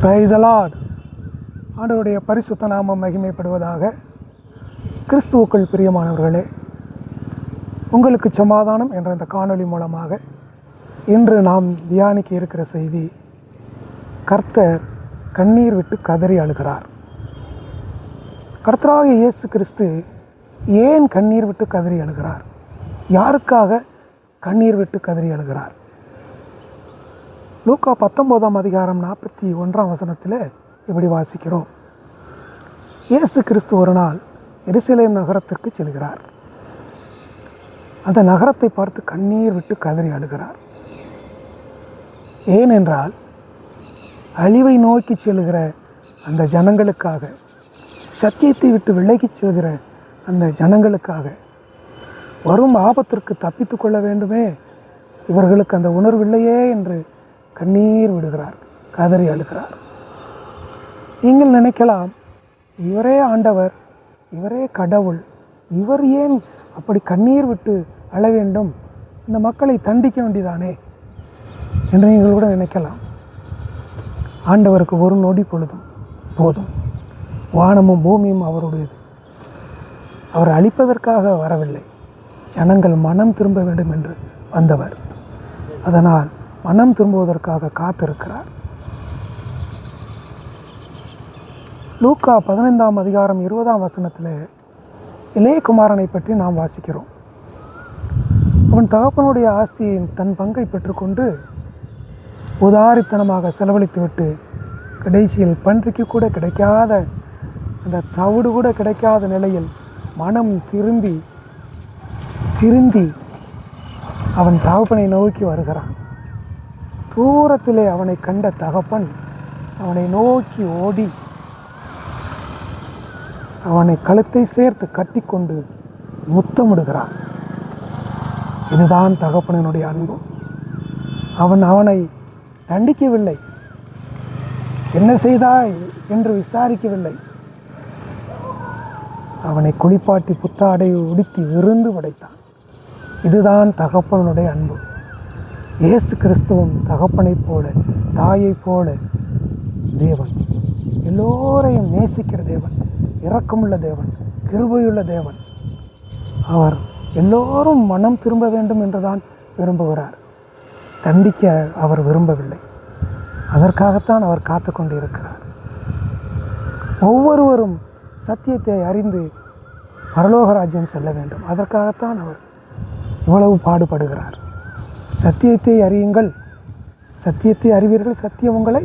Praise the Lord. ஆண்டவருடைய பரிசுத்த நாமம் மகிமைப்படுவதாக. கிறிஸ்துவுக்குள் பிரியமானவர்களே, உங்களுக்கு சமாதானம் என்ற இந்த காணொளி மூலமாக இன்று நாம் தியானிக்க இருக்கிற செய்தி, கர்த்தர் கண்ணீர் விட்டு கதறி அழுகிறார். கர்த்தராகிய இயேசு கிறிஸ்து ஏன் கண்ணீர் விட்டு கதறி அழுகிறார்? யாருக்காக கண்ணீர் விட்டு கதறி அழுகிறார்? லூக்கா 19ஆம் அதிகாரம் 41ஆம் வசனத்தில் இப்படி வாசிக்கிறோம். இயேசு கிறிஸ்து ஒரு நாள் எருசலேம் நகரத்திற்கு செல்கிறார். அந்த நகரத்தை பார்த்து கண்ணீர் விட்டு கதறி அழுகிறார். ஏனென்றால் அழிவை நோக்கி செல்கிற அந்த ஜனங்களுக்காக, சத்தியத்தை விட்டு விலகிச் செல்கிற அந்த ஜனங்களுக்காக, வரும் ஆபத்திற்கு தப்பித்து கொள்ள வேண்டுமே, இவர்களுக்கு அந்த உணர்வில்லையே என்று கண்ணீர் விடுகிறார், கதறி அழுகிறார். நீங்கள் நினைக்கலாம், இவரே ஆண்டவர், இவரே கடவுள், இவர் ஏன் அப்படி கண்ணீர் விட்டு அழ வேண்டும்? இந்த மக்களை தண்டிக்க வேண்டியதானே என்று நீங்கள் கூட நினைக்கலாம். ஆண்டவருக்கு ஒரு நொடி பொழுதும் போதும். வானமும் பூமியும் அவருடையது. அவர் அழிப்பதற்காக வரவில்லை, ஜனங்கள் மனம் திரும்ப வேண்டும் என்று வந்தவர். அதனால் மனம் திரும்புவதற்காக காத்திருக்கிறார். லூக்கா 15ஆம் அதிகாரம் 20ஆம் வசனத்தில் இளையகுமாரனை பற்றி நாம் வாசிக்கிறோம். அவன் தகப்பனுடைய ஆஸ்தியை தன் பங்கை பெற்றுக்கொண்டு உதாரித்தனமாக செலவழித்துவிட்டு கடைசியில் பன்றிக்கு கூட கிடைக்காத, அந்த தவிடு கூட கிடைக்காத நிலையில் மனம் திருந்தி அவன் தகப்பனை நோக்கி வருகிறான். தூரத்திலே அவனை கண்ட தகப்பன் அவனை நோக்கி ஓடி அவனை கழுத்தை சேர்த்து கட்டிக்கொண்டு முத்தமிடுகிறான். இதுதான் தகப்பனினுடைய அன்பு. அவனை தண்டிக்கவில்லை, என்ன செய்தாய் என்று விசாரிக்கவில்லை. அவனை குளிப்பாட்டி புத்தாடை உடுத்தி விருந்து படைத்தான். இதுதான் தகப்பனுடைய அன்பு. இயேசு கிறிஸ்துவும் தகப்பனைப் போல, தாயைப் போல தேவன், எல்லோரையும் நேசிக்கிற தேவன், இரக்கமுள்ள தேவன், கிருபையுள்ள தேவன். அவர் எல்லோரும் மனம் திரும்ப வேண்டும் என்றுதான் விரும்புகிறார். தண்டிக்க அவர் விரும்பவில்லை. அதற்காகத்தான் அவர் காத்து கொண்டு இருக்கிறார். ஒவ்வொருவரும் சத்தியத்தை அறிந்து பரலோக ராஜ்யம் செல்ல வேண்டும். அதற்காகத்தான் அவர் இவ்வளவு பாடுபடுகிறார். சத்தியத்தை அறியுங்கள், சத்தியத்தை அறிவீர்கள், சத்தியம் உங்களை